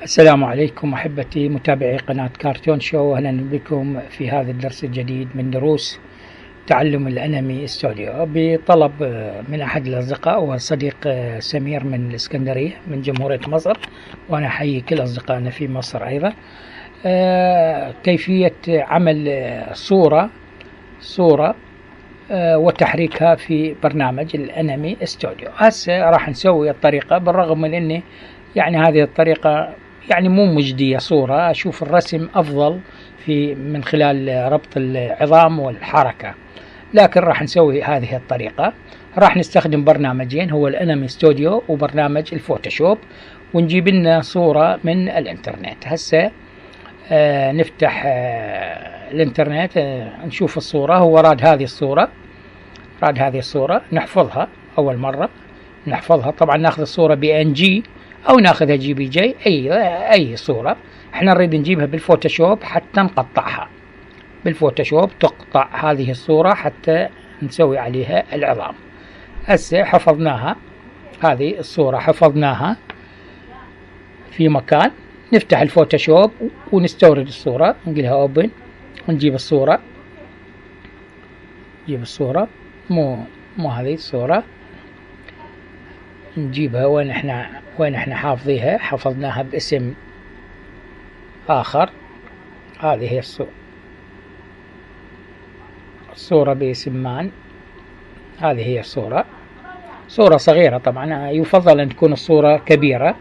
السلام عليكم أحبتي متابعي قناة كارتون شو، أهلا بكم في هذا الدرس الجديد من دروس تعلم الأنمي ستوديو بطلب من أحد الأصدقاء والصديق سمير من الإسكندرية من جمهورية مصر، وأنا أحيي كل أصدقائنا في مصر أيضا. كيفية عمل صورة وتحريكها في برنامج الأنمي ستوديو. هسه راح نسوي الطريقة، بالرغم من أني يعني هذه الطريقة يعني مو مجدية صورة، أشوف الرسم أفضل من خلال ربط العظام والحركة، لكن راح نسوي هذه الطريقة. راح نستخدم برنامجين، هو الأنمي ستوديو وبرنامج الفوتوشوب، ونجيب لنا صورة من الانترنت. هسه نفتح الانترنت، نشوف الصورة. هو راد هذه الصورة نحفظها أول مرة، نحفظها طبعا ناخذ الصورة BNG أو ناخذها JPG، أي صورة. احنا نريد نجيبها بالفوتوشوب حتى نقطعها. بالفوتوشوب تقطع هذه الصورة حتى نسوي عليها العظام. هسه حفظناها، هذه الصورة حفظناها في مكان. نفتح الفوتوشوب ونستورد الصورة، نقولها اوبن ونجيب الصورة. نجيب الصورة، مو هذه الصورة، نجيبها وين احنا حافظيها، حفظناها باسم آخر. هذه هي الصورة باسم مان. هذه هي صورة صغيرة، طبعا يفضل أن تكون الصورة كبيرة.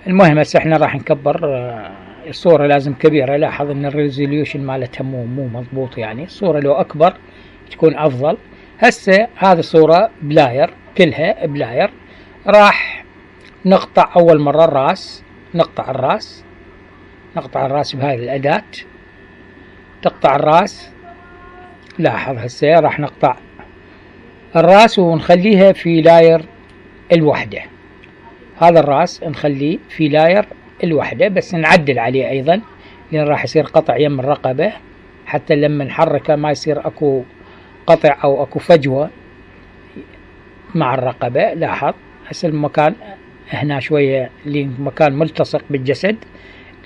المهم هسه احنا راح نكبر الصورة، لازم كبيرة. لاحظ ان الريزوليوشن مالتها مو مضبوط، يعني الصورة لو أكبر تكون أفضل. هسه هذه الصورة بلاير، كلها بلاير. راح نقطع أول مرة الراس، نقطع الراس بهذه الأداة. تقطع الراس، لاحظ هسه راح نقطع الراس ونخليها في لاير الوحدة. هذا الراس نخليه في لاير الوحدة، بس نعدل عليه أيضا، لأن راح يصير قطع يم الرقبة، حتى لما نحركه ما يصير أكو قطع أو أكو فجوة مع الرقبة. لاحظ هسه المكان هنا شوية، اللي مكان ملتصق بالجسد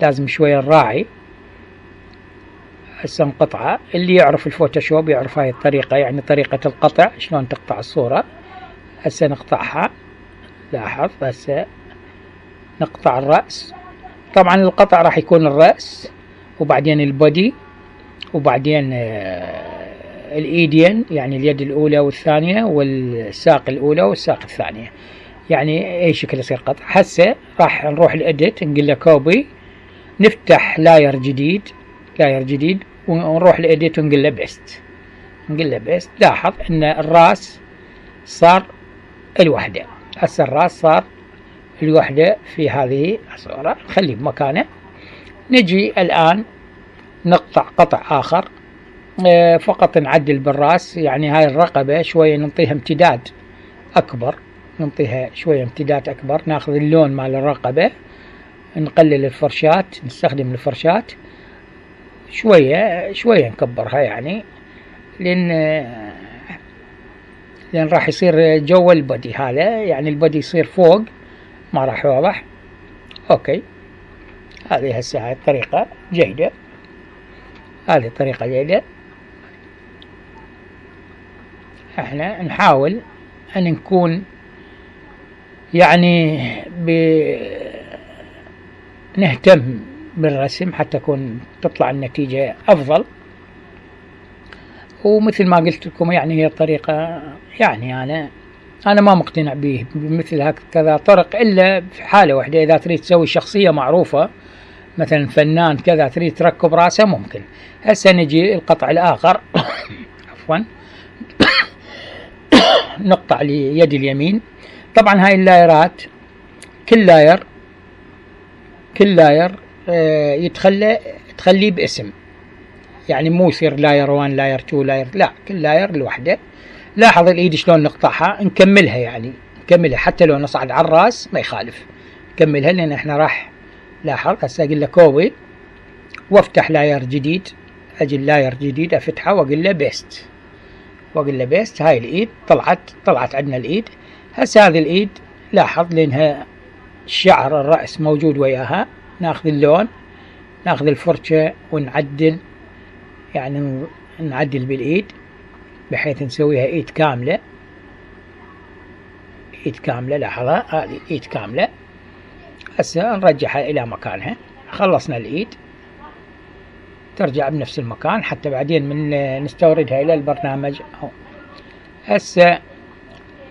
لازم شوية نراعي. هسه نقطعه. اللي يعرف الفوتوشوب يعرف هاي الطريقة، يعني طريقة القطع شلون تقطع الصورة. هسه نقطعها. لاحظ هسه نقطع الرأس. طبعا القطع راح يكون الرأس، وبعدين البودي، وبعدين الايدين، يعني اليد الاولى والثانية، والساق الاولى والساق الثانية، يعني اي شكل يصير قطع. هسه راح نروح الاديت، نقول له كوبي، نفتح لاير جديد ونروح الاديت ونقول له بيست. لاحظ ان الراس صار الوحدة. هسه الراس صار الوحدة في هذه الصورة، نخليه بمكانه. نجي الآن نقطع قطع آخر، فقط نعدل بالراس، يعني هاي الرقبة شوية نعطيها امتداد أكبر، ناخذ اللون مال الرقبة، نقلل الفرشات، نستخدم الفرشات شوية نكبرها، يعني لأن راح يصير جو البودي هذا، يعني البودي يصير فوق ما راح يوضح. اوكي، هذه هسه هاي الطريقة جيدة، احنا نحاول ان نكون يعني نهتم بالرسم حتى تطلع النتيجة افضل. ومثل ما قلت لكم، يعني هي الطريقة، يعني أنا ما مقتنع به بمثل هكذا طرق، إلا في حالة واحدة، إذا تريد تسوي شخصية معروفة مثلا فنان كذا، تريد تركب راسه ممكن. هسه نجي القطع الآخر عفوا نقطع ليد اليمين. طبعا هاي اللايرات، كل لاير تخليه باسم، يعني مو يصير لاير 1 لاير 2 لاير، لا، كل لاير لوحده. لاحظ الايد شلون نقطعها، نكملها، يعني نكملها حتى لو نصعد على الراس ما يخالف، نكملها لان احنا راح. لاحظ هسه اقول له كوبي وافتح لاير جديد، اجي لاير جديد افتحه واقول له بيست. واقول له بيست. هاي الايد طلعت عندنا الايد. هسه هذه الايد لاحظ لانها شعر الرأس موجود وياها، ناخذ اللون، ناخذ الفرشة ونعدل، يعني نعدل بالايد بحيث نسويها ايد كاملة. ايد كاملة، لاحظها هذه ايد كاملة. هسه نرجعها الى مكانها. خلصنا الايد ترجع بنفس المكان حتى بعدين من نستوردها الى البرنامج. هسه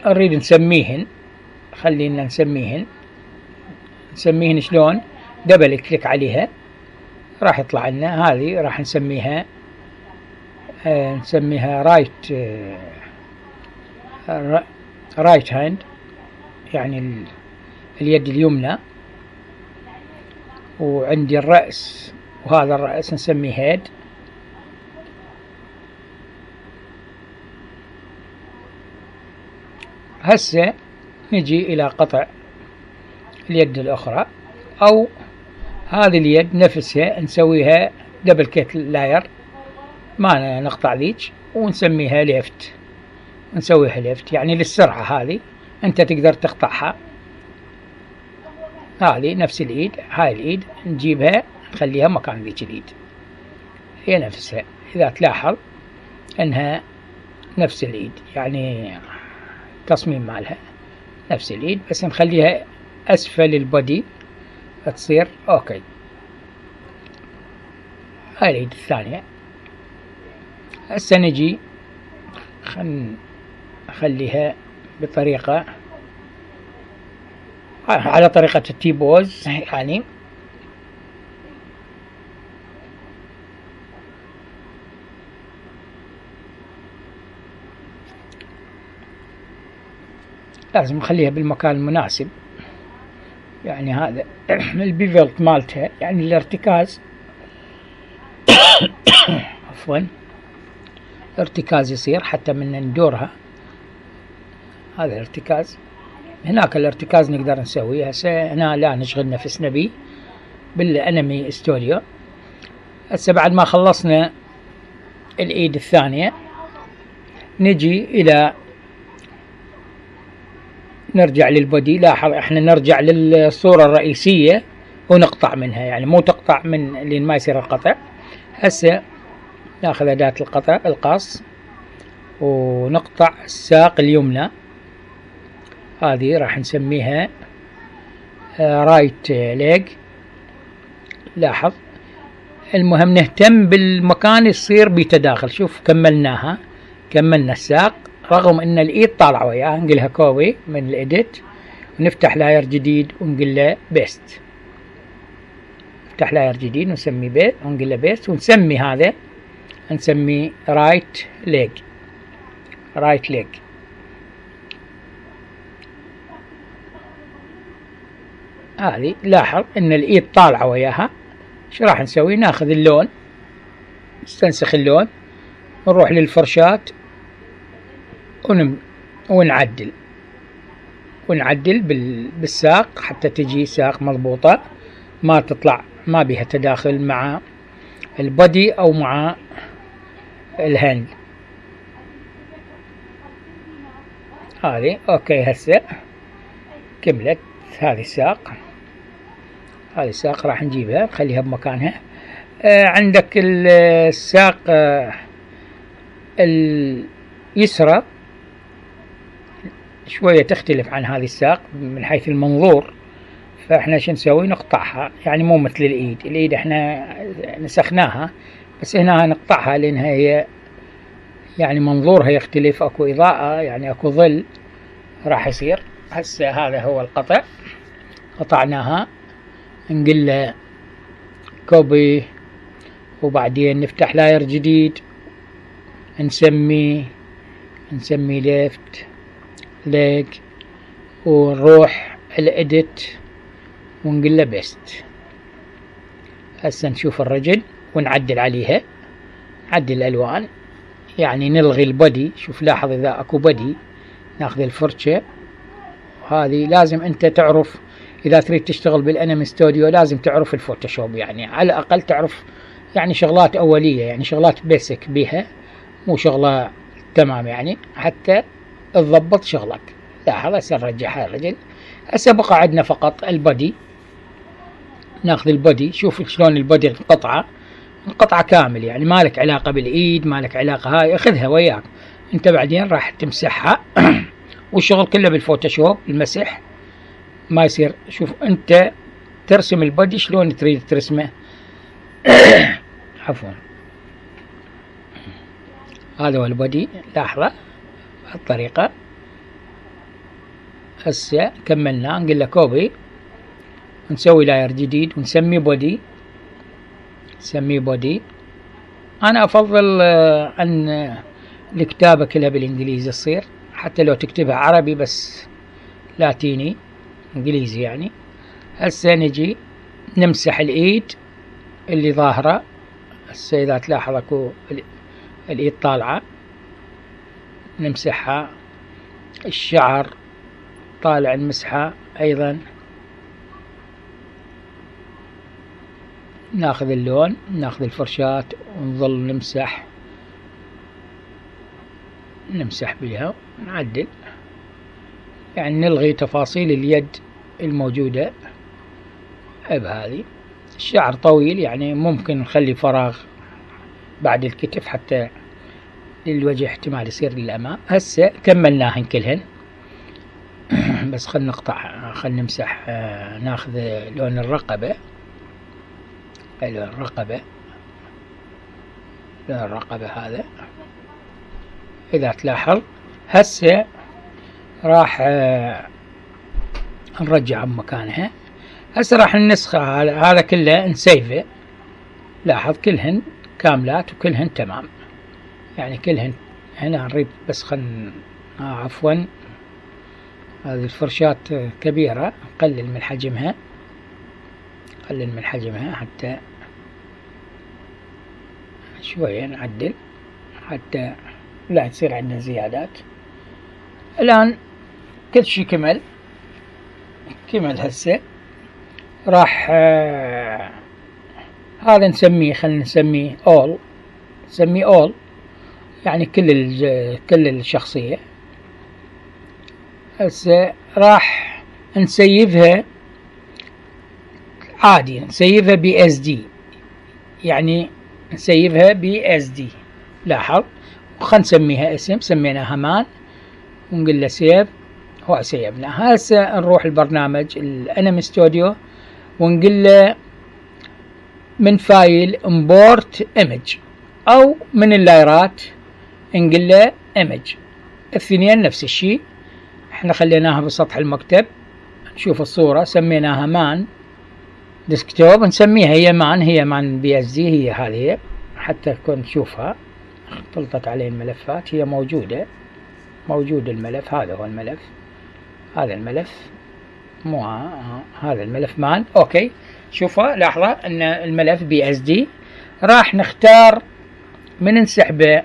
نريد نسميهن، خلينا نسميهن شلون؟ دبل كليك عليها راح يطلع لنا هذه، راح نسميها رايت هاند، يعني اليد اليمنى. وعندي الرأس، وهذا الرأس نسميه هيد. هسه نجي إلى قطع اليد الأخرى، أو هذه اليد نفسها نسويها دبل كيك لاير، ما نقطع ذيك ونسميها ليفت، نسويها ليفت يعني للسرعة. هذه أنت تقدر تقطعها. هذه نفس الإيد، هاي الإيد نجيبها نخليها مكان ذيك الإيد، هي نفسها. إذا تلاحظ أنها نفس الإيد، يعني تصميم مالها نفس الإيد، بس نخليها أسفل البودي تصير أوكي. هاي الإيد الثانية. هسه نجي نخليها بطريقة على طريقة التيبوز، يعني لازم نخليها بالمكان المناسب. يعني هذا البيفلت مالتها، يعني الارتكاز عفوا ارتكاز يصير حتى من ندورها. هذا الارتكاز، هناك الارتكاز نقدر نسويه. هسه هنا لا نشغل نفسنا به بالانمي ستوديو. هسه بعد ما خلصنا الايد الثانية نجي الى نرجع للبودي. لاحظ احنا نرجع للصورة الرئيسية ونقطع منها، يعني مو تقطع من لين ما يصير القطع. هسه ناخذ أداة القطع القص ونقطع الساق اليمنى، هذه راح نسميها رايت ليج. لاحظ المهم نهتم بالمكان يصير بتداخل. شوف كملنا الساق رغم ان الايد طالعه وياها. نقلها كوبي من الاديت ونفتح لاير جديد ونقول له بيست. نفتح لاير جديد ونسمي بيست ونقول له بيست، ونسمي هذا نسميه رايت ليج. هذه لاحظ ان الايد طالعه وياها. شو راح نسوي؟ ناخذ اللون، نستنسخ اللون، نروح للفرشات ونعدل بالساق حتى تجي ساق مضبوطة، ما تطلع ما بها تداخل مع البودي او مع الهاند. هذه اوكي. هسه كملت هذه الساق راح نجيبها نخليها بمكانها. عندك الساق اليسرى شوية تختلف عن هذه الساق من حيث المنظور، فاحنا شو نسوي؟ نقطعها، يعني مو مثل الايد احنا نسخناها، بس هنا نقطعها لانها هي يعني منظورها يختلف، اكو اضاءة يعني اكو ظل راح يصير. هسه هذا هو القطع، قطعناها، نقول له كوبي وبعدين نفتح لاير جديد نسمي ليفت ليج، ونروح الاديت ونقول له بيست. هسه نشوف الرجل ونعدل عليها، نعدل الالوان، يعني نلغي البودي. شوف لاحظ اذا اكو بودي ناخذ الفرشة. هذه لازم انت تعرف اذا تريد تشتغل بالانمي ستوديو لازم تعرف الفوتوشوب، يعني على الاقل تعرف يعني شغلات اولية، يعني شغلات بيسك بيها، مو شغلة تمام يعني حتى تضبط شغلك. لاحظ هسه نرجعها الرجل. هسه بقى عندنا فقط البودي. ناخذ البودي، شوف شلون البودي القطعة كامل، يعني ما لك علاقة بالايد، ما لك علاقة، هاي اخذها وياك انت بعدين راح تمسحها. والشغل كله بالفوتوشوب المسح ما يصير. شوف انت ترسم البودي شلون تريد ترسمه. عفوا، هذا هو البودي. لاحظه بهالطريقة. هسه كملنا، نقول له كوبي، نسوي لاير جديد ونسميه بودي. نسميه بودي. انا افضل ان الكتابة كلها بالانجليزي تصير، حتى لو تكتبها عربي بس لاتيني انجليزي يعني. هسه نجي نمسح الايد اللي ظاهرة. هسه اذا تلاحظ اكو الايد طالعة نمسحها. الشعر طالع نمسحها ايضا. ناخذ اللون، ناخذ الفرشاة ونظل نمسح بها ونعدل، يعني نلغي تفاصيل اليد الموجودة بهذه. الشعر طويل يعني ممكن نخلي فراغ بعد الكتف حتى الوجه احتمال يصير للأمام. هسه كملناهن كلهن. بس خلنا نقطع، خلنا نمسح. ناخذ لون الرقبة. لون الرقبة، لون الرقبة هذا إذا تلاحظ. هسه راح نرجع مكانها. هسه راح ننسخه هذا كله نسيفه. لاحظ كلهن كاملات وكلهن تمام، يعني كلهن. هنا نريد بس عفوا، هذه الفرشاة كبيرة، نقلل من حجمها، نقلل من حجمها حتى شوية نعدل حتى لا تصير عندنا زيادات. الآن كل شيء كمل. هسه راح هذا نسميه، خلينا نسميه all. نسميه all يعني كل الشخصية. هسه راح نسيفها عادي، نسيفها PSD، يعني نسيفها PSD. لاحظ. وخلنا نسميها اسم، سميناها مان، ونقول له سيف. هو سيبنا. هسه نروح البرنامج الانمي ستوديو ونقول له من فايل امبورت ايمج، او من اللايرات نقول له ايمج. الاثنين نفس الشيء. احنا خليناها بسطح المكتب. نشوف الصورة سميناها مان ديسكتوب، نسميها هي مان PSD. هي هذه حتى تكون نشوفها. اختلطت عليه الملفات، هي موجود الملف. هذا هو الملف، هذا الملف، مو هذا الملف مان. اوكي، شوفوا لاحظة ان الملف PSD. راح نختار من نسحبه،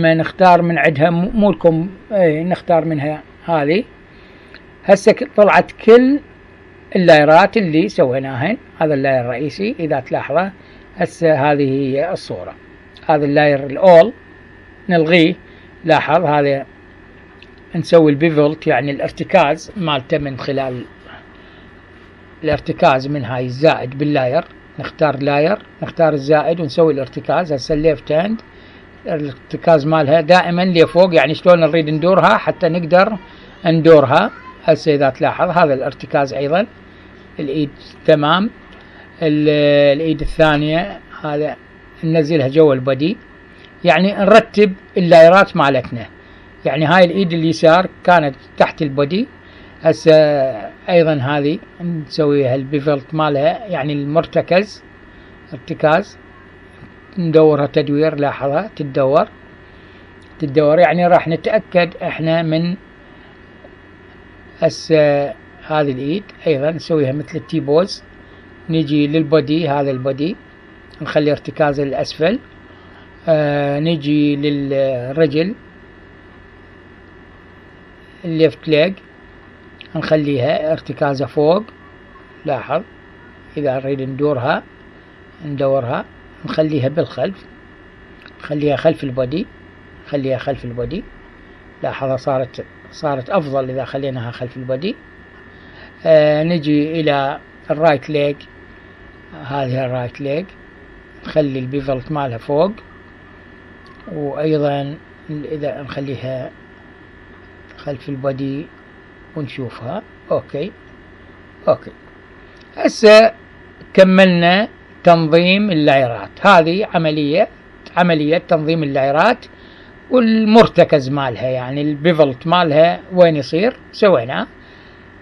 ما نختار من عندها، مو لكم نختار منها هذه. هسه طلعت كل اللايرات اللي سويناهن. هذا اللاير الرئيسي اذا تلاحظه. هسه هذه هي الصورة. هذا اللاير الأول نلغيه. لاحظ هذا نسوي البيفولت، يعني الارتكاز مالته من خلال الارتكاز من هاي الزائد باللاير. نختار لاير، نختار الزائد ونسوي الارتكاز. هسه الليفت هاند الارتكاز مالها دائما لفوق، يعني شلون نريد ندورها حتى نقدر ندورها. هسه اذا تلاحظ هذا الارتكاز ايضا. الايد تمام. الايد الثانية هذا ننزلها جوا البودي، يعني نرتب اللايرات مالتنا. يعني هاي الايد اليسار كانت تحت البودي. هسه ايضا هذه نسويها البيفلت مالها، يعني المرتكز ارتكاز. ندورها تدوير. لاحظها تدور يعني راح نتأكد احنا من. هسه هذه الايد ايضا نسويها مثل التيبوز. نجي للبودي، هذا البودي نخلي ارتكازه للأسفل. نجي للرجل الليفت ليج نخليها ارتكازه فوق. لاحظ اذا نريد ندورها نخليها بالخلف، نخليها خلف البودي. خليها خلف البودي. لاحظها صارت أفضل إذا خليناها خلف البودي. نجي إلى الرايت ليج. هذه الرايت ليج نخلي البيفلت مالها فوق، وأيضا إذا نخليها خلف البودي ونشوفها. أوكي. هسه كملنا تنظيم اللايرات. هذه عملية تنظيم اللايرات والمرتكز مالها، يعني البيفلت مالها وين يصير سويناه.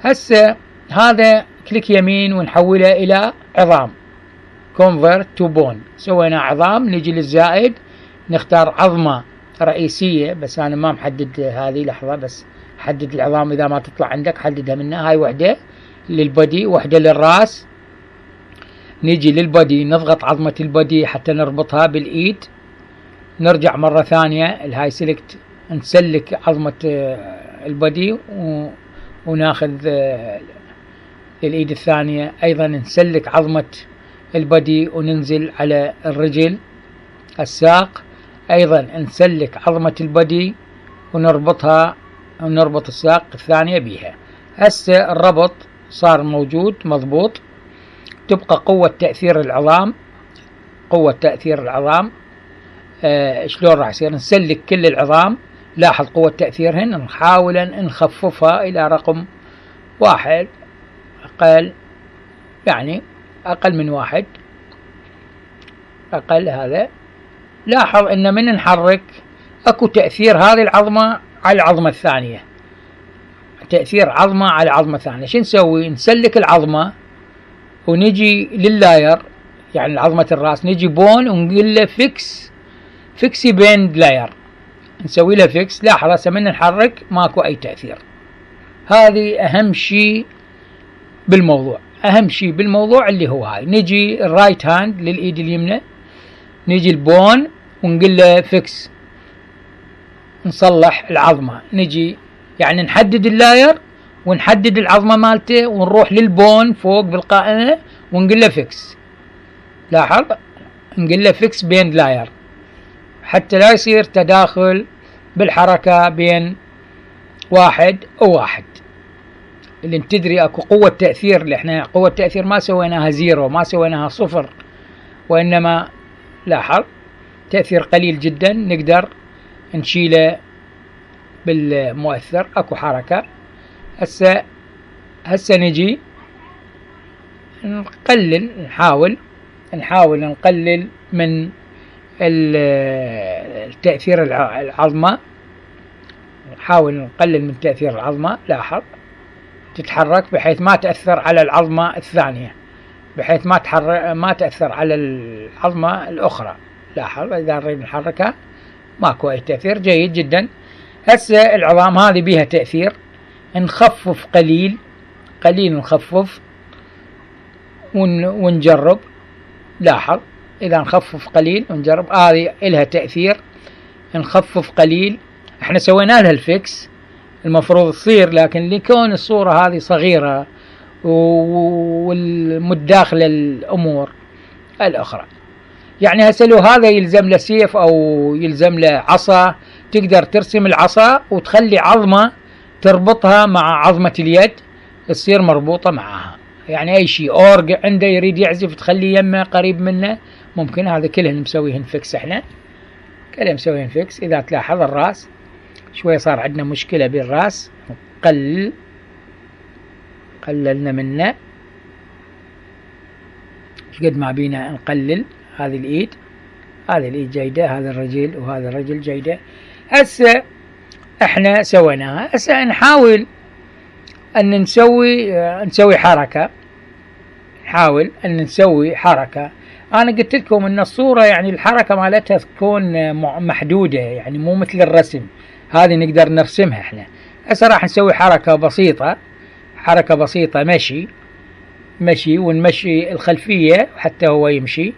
هسه هذا كليك يمين ونحوله إلى عظام، convert to bone. سوينا عظام. نجي للزائد نختار عظمة رئيسية، بس أنا ما محدد هذه. لحظة بس حدد العظام، إذا ما تطلع عندك حددها منها. هاي وحدة للبودي، وحدة للرأس. نجي للبودي نضغط عظمة البودي حتى نربطها بالإيد. نرجع مرة ثانية الهاي سيلكت، نسلك عظمة البودي وناخذ الإيد الثانية أيضا نسلك عظمة البودي وننزل على الرجل. الساق أيضا نسلك عظمة البودي ونربطها، ونربط الساق الثانية بها. هسه الربط صار موجود مضبوط. تبقى قوة تأثير العظام. شلون راح يصير؟ نسلك كل العظام. لاحظ قوة تأثيرهن. نحاول أن نخففها إلى رقم 1، يعني أقل من 1، أقل هذا. لاحظ أن من نحرك أكو تأثير هذه العظمة على العظمة الثانية، تأثير عظمة على عظمة ثانية. شو نسوي؟ نسلك العظمة ونجي لللاير، يعني عظمة الرأس، نجي بون ونقول له فيكسي بيند لاير، نسوي له فيكس. لاحظ هسه من نحرك ماكو أي تأثير. هذه أهم شيء بالموضوع اللي هو هاي. نجي الرايت هاند للإيد اليمنى، نجي البون ونقول له فيكس، نصلح العظمة. نجي يعني نحدد اللاير ونحدد العظمة مالته، ونروح للبون فوق بالقائمة ونقول له فيكس. لاحظ نقول له فيكس بين لاير حتى لا يصير تداخل بالحركة بين واحد وواحد. اللي تدري اكو قوة تأثير، اللي احنا قوة تأثير ما سويناها 0، ما سويناها 0، وإنما لاحظ تأثير قليل جدا نقدر نشيله بالمؤثر. اكو حركة. هسه نجي نقلل، نحاول نقلل من التأثير العظمة. نحاول نقلل من تأثير العظمة. لاحظ تتحرك بحيث ما تأثر على العظمة الثانية، بحيث ما تأثر على العظمة الأخرى. لاحظ إذا نريد نحركها ماكو أي تأثير. جيد جدا. هسه العظام هذه بيها تأثير. نخفف قليل نخفف ونجرب. لاحظ إذا نخفف قليل ونجرب، هذه إلها تأثير. نخفف قليل. احنا سوينا لها الفيكس، المفروض تصير، لكن لكون الصورة هذه صغيرة والمتداخلة الأمور الأخرى، يعني هسه لو هذا يلزم له سيف أو يلزم له عصا، تقدر ترسم العصا وتخلي عظمة تربطها مع عظمة اليد تصير مربوطة معها. يعني أي شيء أورج عنده يريد يعزف تخلي يمه قريب منه ممكن. هذا كلهن مسويهن فيكس. احنا كلهم مسويهن فيكس. إذا تلاحظ الرأس شوية صار عندنا مشكلة بالرأس، قللنا منه قد ما بينا نقلل. هذه الإيد جيدة، هذا الرجل وهذا الرجل جيدة. هسه احنا سويناها. هسه نحاول أن نسوي حركة. نحاول أن نسوي حركة. أنا قلت لكم أن الصورة يعني الحركة مالتها تكون محدودة، يعني مو مثل الرسم. هذه نقدر نرسمها احنا. هسه راح نسوي حركة بسيطة، مشي ونمشي الخلفية حتى هو يمشي.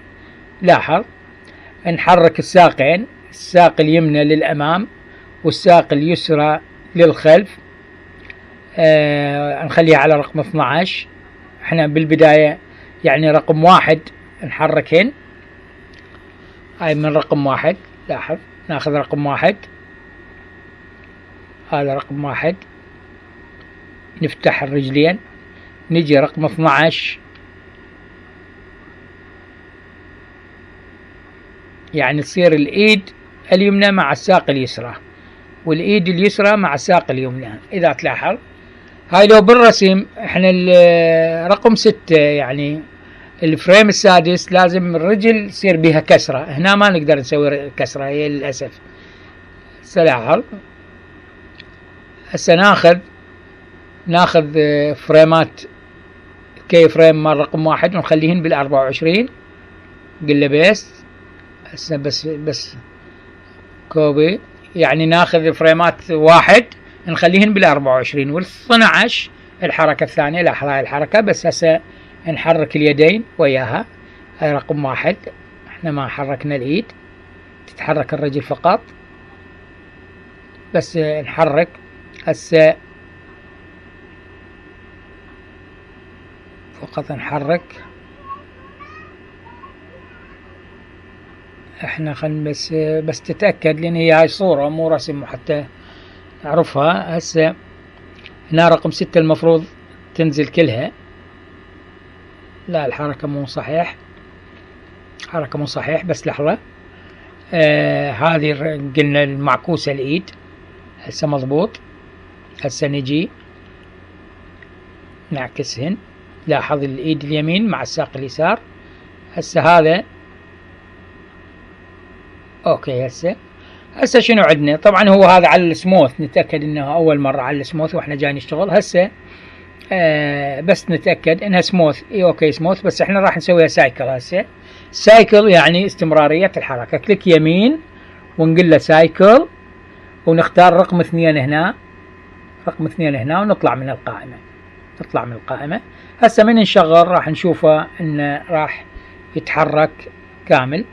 لاحظ نحرك الساقين، الساق اليمنى للأمام والساق اليسرى للخلف. نخليها على رقم 12. احنا بالبداية يعني رقم 1 نحركهن. هاي من رقم 1. لاحظ ناخذ رقم 1 هذا رقم 1. نفتح الرجلين، نجي رقم 12، يعني تصير الإيد اليمنى مع الساق اليسرى، والإيد اليسرى مع الساق اليمنى. إذا تلاحظ هاي لو بالرسم احنا رقم 6 يعني الفريم السادس لازم الرجل يصير بها كسرة، هنا ما نقدر نسوي كسرة هي للأسف. سلاحظ هسه ناخذ فريمات كي فريم مال رقم 1 ونخليهن بال24. قل بيست هسه بس كوبي، يعني ناخذ فريمات 1 نخليهن بال24 وال12 الحركة الثانية. لاحظ هاي الحركة، بس هسه نحرك اليدين وياها. هاي رقم 1، احنا ما حركنا الإيد، تتحرك الرجل فقط، بس نحرك. هسه فقط نحرك. احنا بس تتأكد، لان هي هاي صورة مو رسم حتى نعرفها. هسه هنا رقم 6 المفروض تنزل كلها. لا الحركة مو صحيح، حركة مو صحيح، بس لحظة. هذه قلنا المعكوسة الإيد، هسه مضبوط. هسه نجي نعكسهن. لاحظ الإيد اليمين مع الساق اليسار. هسه هذا اوكي. هسه شنو عندنا؟ طبعا هو هذا على السموث، نتأكد انه اول مرة على السموث واحنا جاي نشتغل. هسه بس نتأكد انها سموث. اوكي سموث، بس احنا راح نسويها سايكل. هسه سايكل يعني استمرارية الحركة. كليك يمين ونقول له سايكل، ونختار رقم 2 هنا، رقم 2 هنا، ونطلع من القائمة. هسه من نشغل راح نشوفه انه راح يتحرك كامل.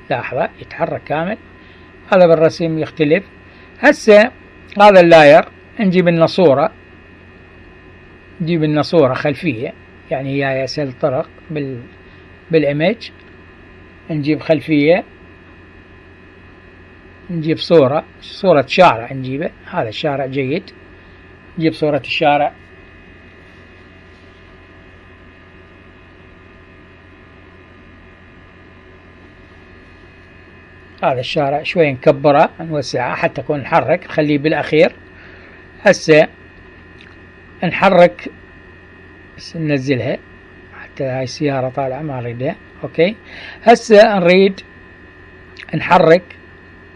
لاحظة يتحرك كامل. هذا بالرسم يختلف. هسه هذا اللاير نجيب لنا صورة، نجيب لنا صورة خلفية، يعني هي سهل طرق بالايمج. نجيب خلفية، نجيب صورة شارع نجيبه. هذا الشارع جيد، نجيب صورة الشارع. هذا الشارع شوي نكبره نوسعه حتى يكون نحرك، نخليه بالأخير. هسه نحرك، بس ننزلها حتى هاي السيارة طالعة ما نريدها. اوكي هسه نريد نحرك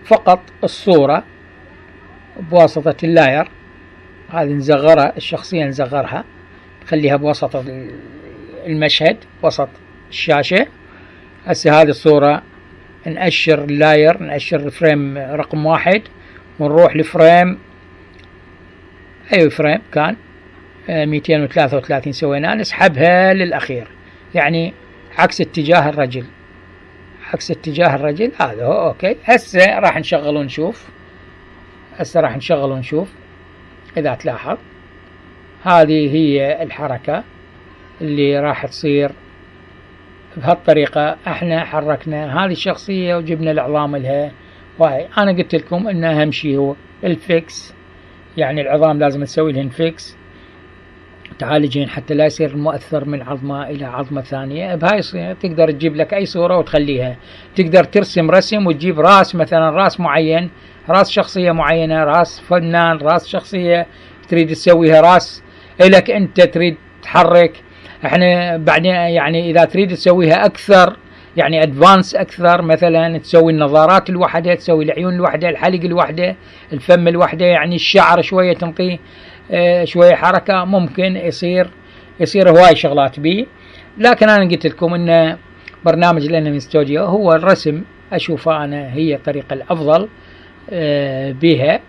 فقط الصورة بواسطة اللاير. هذه نصغرها، الشخصية نصغرها، نخليها بوسط المشهد، وسط الشاشة. هسه هذه الصورة نأشر اللاير، نأشر الفريم رقم 1 ونروح لفريم، أي فريم كان 233 سويناه، نسحبها للأخير، يعني عكس اتجاه الرجل. هذا هو. اوكي هسه راح نشغل ونشوف. إذا تلاحظ هذه هي الحركة اللي راح تصير بهالطريقة. احنا حركنا هذه الشخصية وجبنا العظام لها. وهي انا قلت لكم ان اهم شيء هو الفيكس، يعني العظام لازم تسوي لهن فيكس، تعالجين حتى لا يصير المؤثر من عظمة الى عظمة ثانية. بهاي تقدر تجيب لك اي صورة وتخليها، تقدر ترسم رسم وتجيب راس، مثلا راس معين، راس شخصية معينة، راس فنان، راس شخصية تريد تسويها راس إلك انت تريد تحرك. احنا بعدين يعني اذا تريد تسويها اكثر، يعني ادفانس اكثر، مثلا تسوي النظارات الوحده، تسوي العيون الوحده، الحلق الوحده، الفم الوحده، يعني الشعر شويه تنطيه شويه حركه، ممكن يصير هواي شغلات بيه. لكن انا قلت لكم ان برنامج الانمي ستوديو هو الرسم، اشوفه انا هي الطريقه الافضل بها.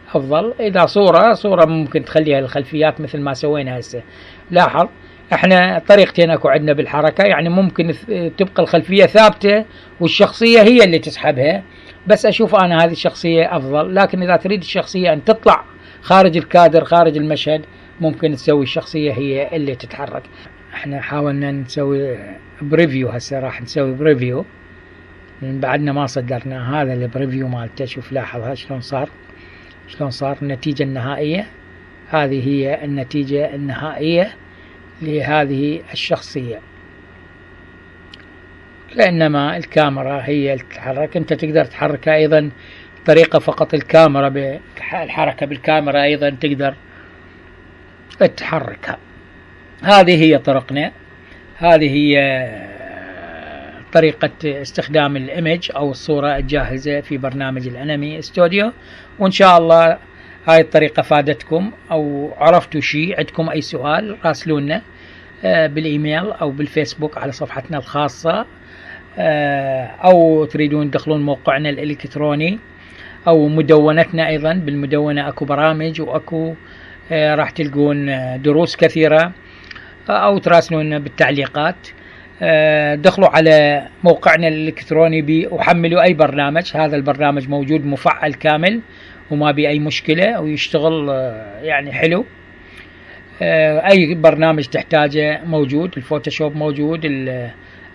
افضل اذا صوره ممكن تخليها الخلفيات مثل ما سوينا هسه. لاحظ احنا طريقتين اكو عندنا بالحركة، يعني ممكن تبقى الخلفية ثابتة والشخصية هي اللي تسحبها، بس اشوف انا هذه الشخصية افضل. لكن اذا تريد الشخصية ان تطلع خارج الكادر، خارج المشهد، ممكن تسوي الشخصية هي اللي تتحرك. احنا حاولنا نسوي بريفيو، هسه راح نسوي بريفيو، بعدنا ما صدرنا هذا البريفيو مالته. شوف لاحظ شلون صار. شلون صار النتيجة النهائية. هذه هي النتيجة النهائية لهذه الشخصية. كأنما الكاميرا هي اللي تتحرك، انت تقدر تحركها ايضا طريقة فقط الكاميرا، بالحركة بالكاميرا ايضا تقدر تحركها. هذه هي طرقنا، هذه هي طريقة استخدام الإيمج أو الصورة الجاهزة في برنامج الأنمي ستوديو. وإن شاء الله هاي الطريقة فادتكم أو عرفتوا شيء. عندكم أي سؤال راسلونا بالإيميل أو بالفيسبوك على صفحتنا الخاصة، أو تريدون تدخلون موقعنا الإلكتروني أو مدونتنا. أيضا بالمدونة أكو برامج وأكو راح تلقون دروس كثيرة، أو تراسلونا بالتعليقات. دخلوا على موقعنا الإلكتروني وحملوا أي برنامج. هذا البرنامج موجود مفعل كامل وما بي أي مشكلة ويشتغل يعني حلو. أي برنامج تحتاجه موجود، الفوتوشوب موجود،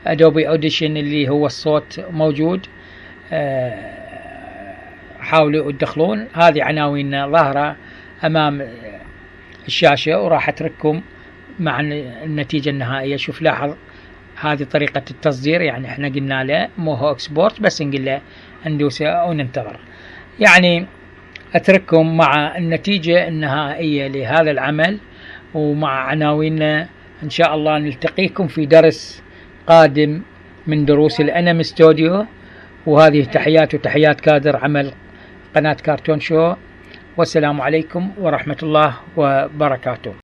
الأدوبي أوديشن اللي هو الصوت موجود. حاولوا تدخلون. هذه عناويننا ظاهرة أمام الشاشة وراح أترككم مع النتيجة النهائية. شوف لاحظ هذه طريقة التصدير، يعني احنا قلنا له مو هو اكسبورت، بس نقول له ندوسه وننتظر. يعني اترككم مع النتيجة النهائية لهذا العمل ومع عناويننا. ان شاء الله نلتقيكم في درس قادم من دروس الأنمي ستوديو. وهذه تحيات وتحيات كادر عمل قناة كارتون شو، والسلام عليكم ورحمة الله وبركاته.